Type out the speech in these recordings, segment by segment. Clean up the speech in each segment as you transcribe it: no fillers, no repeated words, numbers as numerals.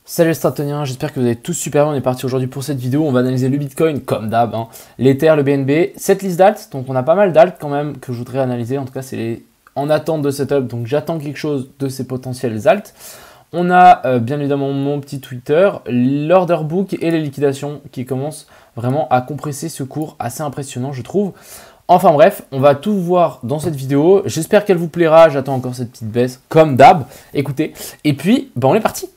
Salut les Stratoniens, j'espère que vous allez tous super bien. On est parti aujourd'hui pour cette vidéo. On va analyser le Bitcoin comme d'hab, l'Ether, le BNB, cette liste d'alt. Donc on a pas mal d'alt quand même que je voudrais analyser. En tout cas, c'est les en attente de setup. Donc j'attends quelque chose de ces potentiels alt. On a bien évidemment mon petit Twitter, l'order book et les liquidations qui commencent vraiment à compresser ce cours assez impressionnant, je trouve. Enfin bref, on va tout voir dans cette vidéo. J'espère qu'elle vous plaira. J'attends encore cette petite baisse comme d'hab. Écoutez. Et puis, on est parti.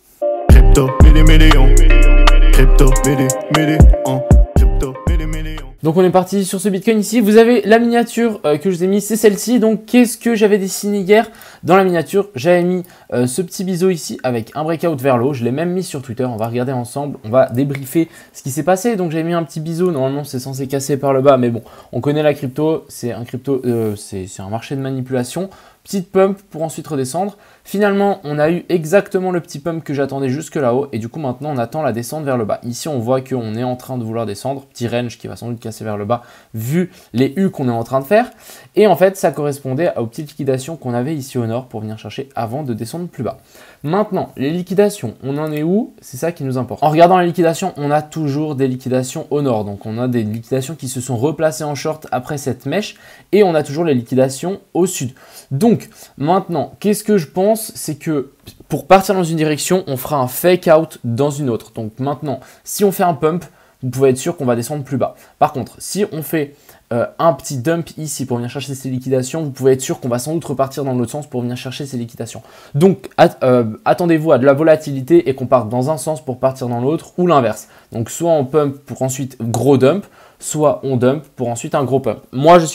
Donc on est parti sur ce Bitcoin ici. Vous avez la miniature que je vous ai mis, c'est celle-ci. Donc qu'est-ce que j'avais dessiné hier dans la miniature? J'avais mis ce petit biseau ici avec un breakout vers le haut. Je l'ai même mis sur Twitter. On va regarder ensemble. On va débriefer ce qui s'est passé. Donc j'avais mis un petit biseau. Normalement c'est censé casser par le bas, mais bon, on connaît la crypto. C'est un marché de manipulation. Petite pump pour ensuite redescendre. Finalement, on a eu exactement le petit pump que j'attendais jusque là-haut. Et du coup, maintenant, on attend la descente vers le bas. Ici, on voit qu'on est en train de vouloir descendre. Petit range qui va sans doute casser vers le bas vu les U qu'on est en train de faire. Et en fait, ça correspondait aux petites liquidations qu'on avait ici au nord pour venir chercher avant de descendre plus bas. Maintenant, les liquidations, on en est où? C'est ça qui nous importe. En regardant les liquidations, on a toujours des liquidations au nord. Donc, on a des liquidations qui se sont replacées en short après cette mèche. Et on a toujours les liquidations au sud. Donc, maintenant, qu'est-ce que je pense? C'est que pour partir dans une direction, on fera un fake out dans une autre. Donc maintenant, si on fait un pump, vous pouvez être sûr qu'on va descendre plus bas. Par contre, si on fait un petit dump ici pour venir chercher ces liquidations, vous pouvez être sûr qu'on va sans doute repartir dans l'autre sens pour venir chercher ces liquidations. Donc, attendez-vous à de la volatilité et qu'on parte dans un sens pour partir dans l'autre ou l'inverse. Donc, soit on pump pour ensuite gros dump, soit on dump pour ensuite un gros pump. Moi, je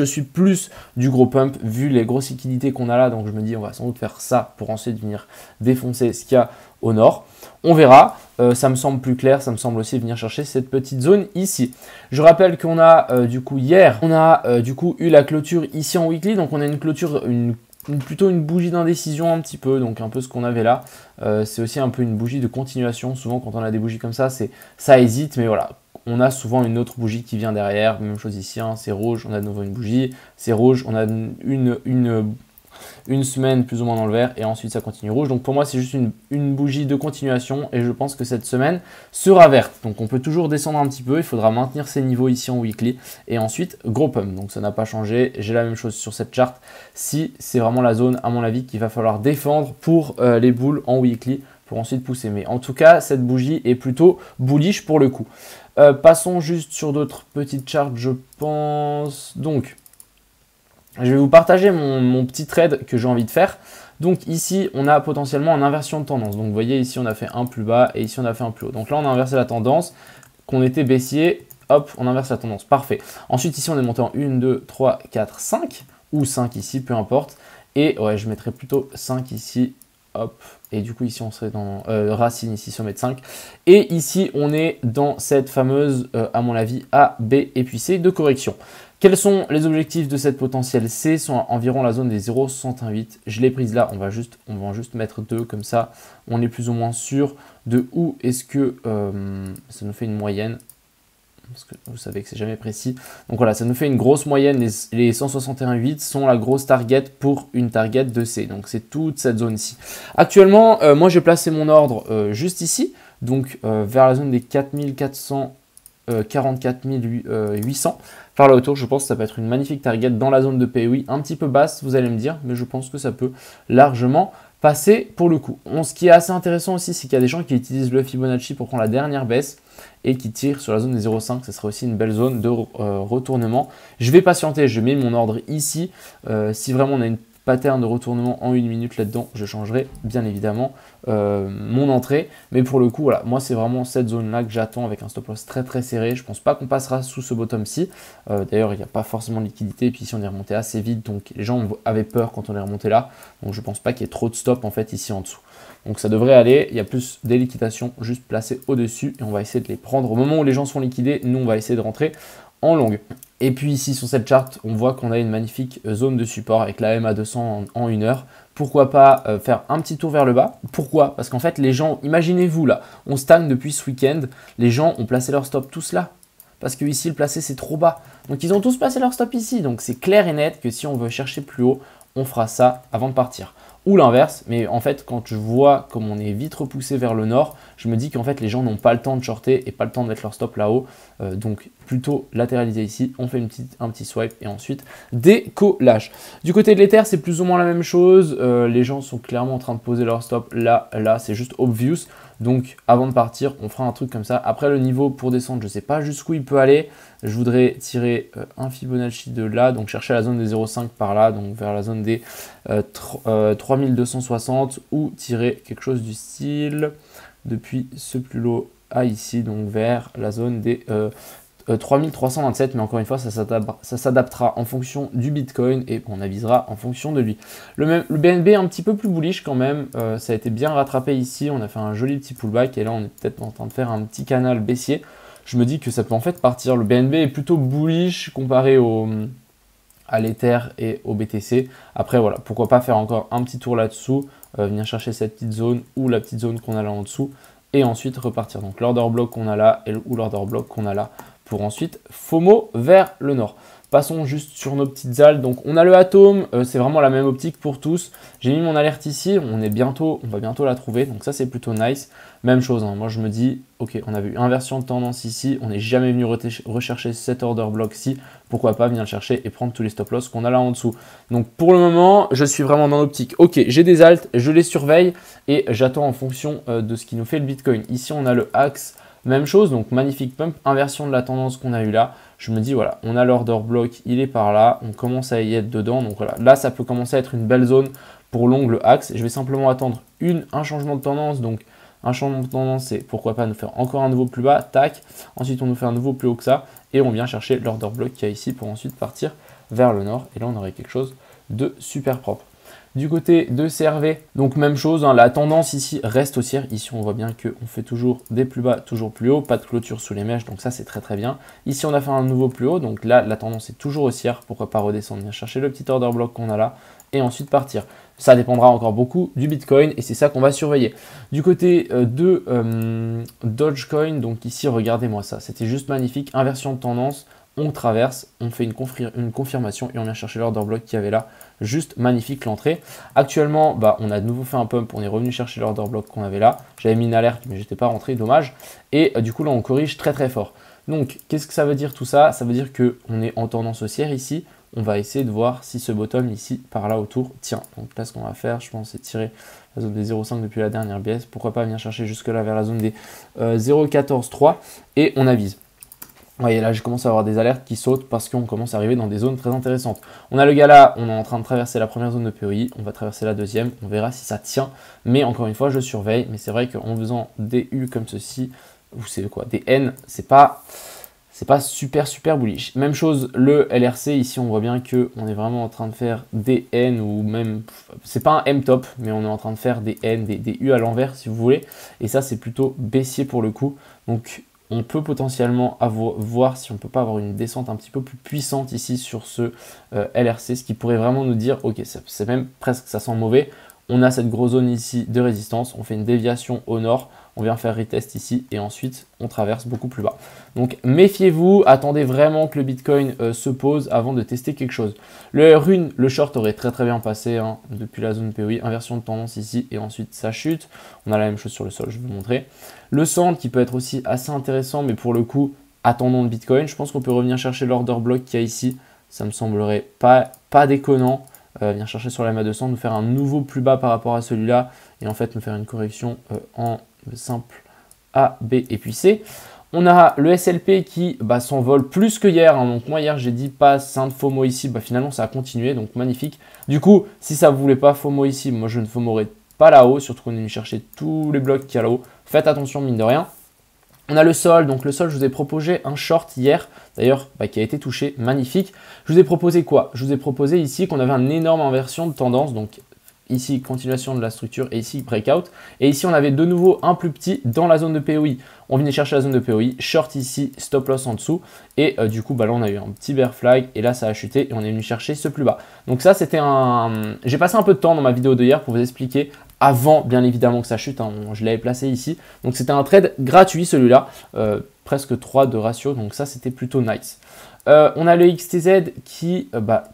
suis plus du gros pump vu les grosses liquidités qu'on a là. Donc, je me dis, on va sans doute faire ça pour ensuite venir défoncer ce qu'il y a au nord. On verra. Ça me semble plus clair. Ça me semble aussi venir chercher cette petite zone ici. Je rappelle qu'on a du coup hier, on a du coup eu la clôture ici en weekly. Donc, on a une clôture, plutôt une bougie d'indécision un petit peu, donc un peu ce qu'on avait là. C'est aussi un peu une bougie de continuation. Souvent, quand on a des bougies comme ça hésite, mais voilà. On a souvent une autre bougie qui vient derrière. Même chose ici, c'est rouge, on a de nouveau une bougie. C'est rouge, on a une semaine plus ou moins dans le vert et ensuite ça continue rouge. Donc pour moi, c'est juste une bougie de continuation et je pense que cette semaine sera verte. Donc on peut toujours descendre un petit peu. Il faudra maintenir ces niveaux ici en weekly et ensuite gros pump. Donc ça n'a pas changé. J'ai la même chose sur cette charte. Si c'est vraiment la zone, à mon avis, qu'il va falloir défendre pour les boules en weekly pour ensuite pousser. Mais en tout cas, cette bougie est plutôt bullish pour le coup. Passons juste sur d'autres petites charts, je pense. Donc, je vais vous partager mon petit trade que j'ai envie de faire. Donc ici, on a potentiellement une inversion de tendance. Donc vous voyez, ici, on a fait un plus bas et ici, on a fait un plus haut. Donc là, on a inversé la tendance. Qu'on était baissier, hop, on inverse la tendance. Parfait. Ensuite, ici, on est monté en 1, 2, 3, 4, 5. Ou 5 ici, peu importe. Et ouais, je mettrais plutôt 5 ici. Hop, et du coup ici on serait dans racine ici sur mètre 5. Et ici on est dans cette fameuse, à mon avis, A, B et puis C de correction. Quels sont les objectifs de cette potentielle C? Sont environ la zone des 0,618. Je l'ai prise là, on va juste mettre 2 comme ça. On est plus ou moins sûr de où est-ce que ça nous fait une moyenne. Parce que vous savez que c'est jamais précis. Donc voilà, ça nous fait une grosse moyenne. Les 161,8 sont la grosse target pour une target de C. Donc c'est toute cette zone-ci. Actuellement, moi j'ai placé mon ordre juste ici. Donc vers la zone des 4400, 44 800. Par là autour, je pense que ça peut être une magnifique target dans la zone de POI. Un petit peu basse, vous allez me dire. Mais je pense que ça peut largement passer pour le coup. Ce qui est assez intéressant aussi, c'est qu'il y a des gens qui utilisent le Fibonacci pour prendre la dernière baisse et qui tirent sur la zone des 0,5. Ce serait aussi une belle zone de retournement. Je vais patienter, je mets mon ordre ici. Si vraiment on a une pattern de retournement en 1 minute là-dedans, je changerai bien évidemment mon entrée. Mais pour le coup, voilà, moi c'est vraiment cette zone-là que j'attends avec un stop loss très très serré. Je ne pense pas qu'on passera sous ce bottom-ci. D'ailleurs, il n'y a pas forcément de liquidité. Et puis ici, on est remonté assez vite. Donc les gens avaient peur quand on est remonté là. Donc je ne pense pas qu'il y ait trop de stop en fait ici en dessous. Donc ça devrait aller. Il y a plus des liquidations juste placées au-dessus. Et on va essayer de les prendre. Au moment où les gens sont liquidés, nous on va essayer de rentrer en longue. Et puis ici sur cette charte, on voit qu'on a une magnifique zone de support avec la MA200 en 1 heure. Pourquoi pas faire un petit tour vers le bas? Pourquoi? Parce qu'en fait, les gens, imaginez-vous là, on stagne depuis ce week-end, les gens ont placé leur stop tous là. Parce que ici, le placé, c'est trop bas. Donc, ils ont tous placé leur stop ici. Donc, c'est clair et net que si on veut chercher plus haut, on fera ça avant de partir. ou l'inverse. Mais en fait, quand je vois comme on est vite repoussé vers le nord, je me dis qu'en fait, les gens n'ont pas le temps de shorter et pas le temps de mettre leur stop là-haut. Donc, plutôt latéraliser ici. On fait un petit swipe et ensuite décollage. Du côté de l'Ether, c'est plus ou moins la même chose. Les gens sont clairement en train de poser leur stop là. Là, c'est juste obvious. Donc, avant de partir, on fera un truc comme ça. Après, le niveau pour descendre, je ne sais pas jusqu'où il peut aller. Je voudrais tirer un Fibonacci de là, donc chercher la zone des 0,5 par là, donc vers la zone des 3260, ou tirer quelque chose du style depuis ce plus lot à ici, donc vers la zone des 3327, mais encore une fois, ça s'adaptera en fonction du Bitcoin et on avisera en fonction de lui. Le BNB est un petit peu plus bullish quand même, ça a été bien rattrapé ici, on a fait un joli petit pullback et là on est peut-être en train de faire un petit canal baissier. Je me dis que ça peut en fait partir. Le BNB est plutôt bullish comparé à l'Ether et au BTC. Après, voilà, pourquoi pas faire encore un petit tour là-dessous, venir chercher cette petite zone ou la petite zone qu'on a là en dessous et ensuite repartir. Donc l'order block qu'on a là ou l'order block qu'on a là pour ensuite FOMO vers le nord. Passons juste sur nos petites alts. Donc on a le Atom, c'est vraiment la même optique pour tous. J'ai mis mon alerte ici, on va bientôt la trouver, donc ça c'est plutôt nice. Même chose, hein. Moi je me dis, ok, on a vu inversion de tendance ici, on n'est jamais venu rechercher cet order block-ci, pourquoi pas venir le chercher et prendre tous les stop loss qu'on a là en dessous. Donc pour le moment, je suis vraiment dans l'optique. Ok, j'ai des alts, je les surveille et j'attends en fonction de ce qui nous fait le Bitcoin. Ici on a le axe. Même chose, donc magnifique pump, inversion de la tendance qu'on a eu là. Je me dis, voilà, on a l'order block, il est par là, on commence à y être dedans. Donc voilà, là, ça peut commencer à être une belle zone pour l'ongle axe. Je vais simplement attendre un changement de tendance. Donc, un changement de tendance, c'est pourquoi pas nous faire encore un nouveau plus bas, tac. Ensuite, on nous fait un nouveau plus haut que ça. Et on vient chercher l'order block qu'il y a ici pour ensuite partir vers le nord. Et là, on aurait quelque chose de super propre. Du côté de CRV, donc même chose, hein, la tendance ici reste haussière. Ici, on voit bien qu'on fait toujours des plus bas, toujours plus haut, pas de clôture sous les mèches, donc ça, c'est très très bien. Ici, on a fait un nouveau plus haut, donc là, la tendance est toujours haussière. Pourquoi pas redescendre, venir chercher le petit order block qu'on a là et ensuite partir. Ça dépendra encore beaucoup du Bitcoin et c'est ça qu'on va surveiller. Du côté de Dogecoin, donc ici, regardez-moi ça, c'était juste magnifique, inversion de tendance. On traverse, on fait une confirmation et on vient chercher l'order block qu'il y avait là. Juste magnifique l'entrée. Actuellement, on a de nouveau fait un pump. On est revenu chercher l'order block qu'on avait là. J'avais mis une alerte, mais j'étais pas rentré, dommage. Et du coup, là, on corrige très très fort. Donc, qu'est-ce que ça veut dire tout ça? Ça veut dire qu'on est en tendance haussière ici. On va essayer de voir si ce bottom ici, par là autour, tient. Donc là, ce qu'on va faire, je pense, c'est tirer la zone des 0,5 depuis la dernière BS. Pourquoi pas venir chercher jusque là vers la zone des 0,14,3 et on avise. Vous voyez, là, je commence à avoir des alertes qui sautent parce qu'on commence à arriver dans des zones très intéressantes. On a le gars là, on est en train de traverser la première zone de POI, on va traverser la deuxième, on verra si ça tient. Mais encore une fois, je surveille. Mais c'est vrai qu'en faisant des U comme ceci, vous savez quoi, des N, c'est pas super bullish. Même chose, le LRC, ici, on voit bien qu'on est vraiment en train de faire des N ou même, c'est pas un M top, mais on est en train de faire des N, des U à l'envers si vous voulez. Et ça, c'est plutôt baissier pour le coup. Donc, on peut potentiellement voir si on ne peut pas avoir une descente un petit peu plus puissante ici sur ce LRC, ce qui pourrait vraiment nous dire, ok, c'est même presque, ça sent mauvais. On a cette grosse zone ici de résistance, on fait une déviation au nord, on vient faire retest ici et ensuite on traverse beaucoup plus bas. Donc méfiez-vous, attendez vraiment que le Bitcoin se pose avant de tester quelque chose. Le rune, le short aurait très bien passé hein, depuis la zone POI, inversion de tendance ici et ensuite ça chute. On a la même chose sur le sol, je vais vous montrer. Le centre qui peut être aussi assez intéressant, mais pour le coup, attendons le Bitcoin. Je pense qu'on peut revenir chercher l'order block qu'il y a ici, ça me semblerait pas déconnant. Venir chercher sur la MA200, nous faire un nouveau plus bas par rapport à celui-là et en fait nous faire une correction en simple A, B et puis C. On a le SLP qui s'envole plus que hier. Hein. Donc moi hier j'ai dit pas sainte FOMO ici, finalement ça a continué, donc magnifique. Du coup, si ça ne voulait pas FOMO ici, moi je ne FOMOerai pas là-haut, surtout qu'on est venu chercher tous les blocs qu'il y a là-haut. Faites attention mine de rien. On a le sol, donc le sol, je vous ai proposé un short hier, d'ailleurs, qui a été touché, magnifique. Je vous ai proposé quoi? Je vous ai proposé ici qu'on avait une énorme inversion de tendance, donc ici, continuation de la structure, et ici, breakout. Et ici, on avait de nouveau un plus petit dans la zone de POI. On venait chercher la zone de POI, short ici, stop loss en dessous. Et du coup, là, on a eu un petit bear flag, et là, ça a chuté, et on est venu chercher ce plus bas. Donc ça, c'était un... J'ai passé un peu de temps dans ma vidéo d'hier pour vous expliquer avant, bien évidemment, que ça chute. Hein, je l'avais placé ici. Donc, c'était un trade gratuit, celui-là. Presque 3 de ratio. Donc, ça, c'était plutôt nice. On a le XTZ qui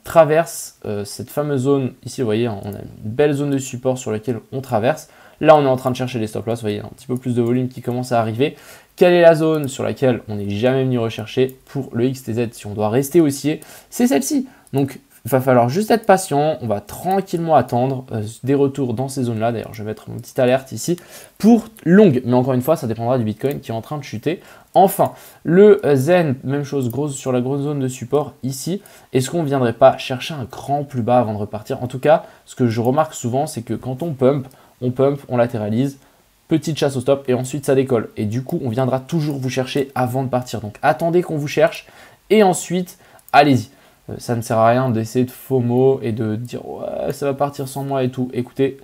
traverse cette fameuse zone. Ici, vous voyez, on a une belle zone de support sur laquelle on traverse. Là, on est en train de chercher les stop loss. Vous voyez, un petit peu plus de volume qui commence à arriver. Quelle est la zone sur laquelle on n'est jamais venu rechercher pour le XTZ si on doit rester haussier? C'est celle-ci. Donc, il va falloir juste être patient. On va tranquillement attendre des retours dans ces zones-là. D'ailleurs, je vais mettre une petite alerte ici pour longue. Mais encore une fois, ça dépendra du Bitcoin qui est en train de chuter. Enfin, le Zen, même chose, sur la grosse zone de support ici. Est-ce qu'on ne viendrait pas chercher un cran plus bas avant de repartir? En tout cas, ce que je remarque souvent, c'est que quand on pump, on latéralise, petite chasse au stop et ensuite ça décolle. Et du coup, on viendra toujours vous chercher avant de partir. Donc, attendez qu'on vous cherche et ensuite, allez-y. Ça ne sert à rien d'essayer de FOMO et de dire ouais, ça va partir sans moi et tout. Écoutez,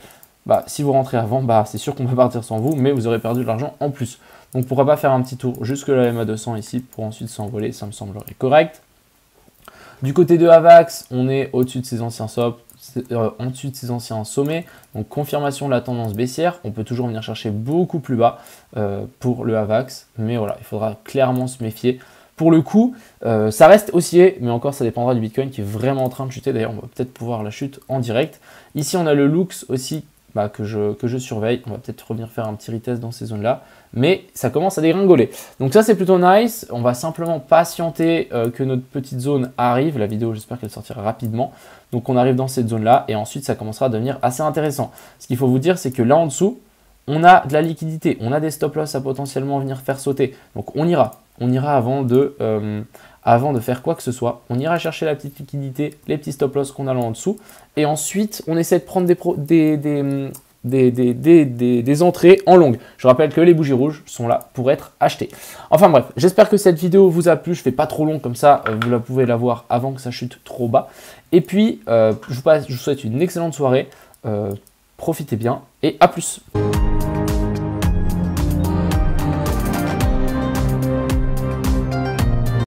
si vous rentrez avant, c'est sûr qu'on peut partir sans vous, mais vous aurez perdu de l'argent en plus. Donc pourquoi pas faire un petit tour jusque la MA 200 ici pour ensuite s'envoler, ça me semblerait correct. Du côté de Avax, on est au-dessus de ses anciens en dessus de ses anciens sommets, donc confirmation de la tendance baissière. On peut toujours venir chercher beaucoup plus bas pour le Avax, mais voilà, il faudra clairement se méfier. Pour le coup, ça reste haussier, mais encore ça dépendra du Bitcoin qui est vraiment en train de chuter. D'ailleurs, on va peut-être pouvoir la chute en direct. Ici, on a le Lux aussi que je surveille. On va peut-être revenir faire un petit retest dans ces zones-là, mais ça commence à dégringoler. Donc ça, c'est plutôt nice. On va simplement patienter que notre petite zone arrive. La vidéo, j'espère qu'elle sortira rapidement. Donc on arrive dans cette zone-là et ensuite, ça commencera à devenir assez intéressant. Ce qu'il faut vous dire, c'est que là en dessous, on a de la liquidité, on a des stop-loss à potentiellement venir faire sauter. Donc on ira avant de faire quoi que ce soit. On ira chercher la petite liquidité, les petits stop-loss qu'on a là en dessous. Et ensuite, on essaie de prendre des entrées en longue. Je rappelle que les bougies rouges sont là pour être achetées. Enfin bref, j'espère que cette vidéo vous a plu. Je ne fais pas trop long comme ça, vous pouvez la voir avant que ça chute trop bas. Et puis, je vous souhaite une excellente soirée. Profitez bien et à plus.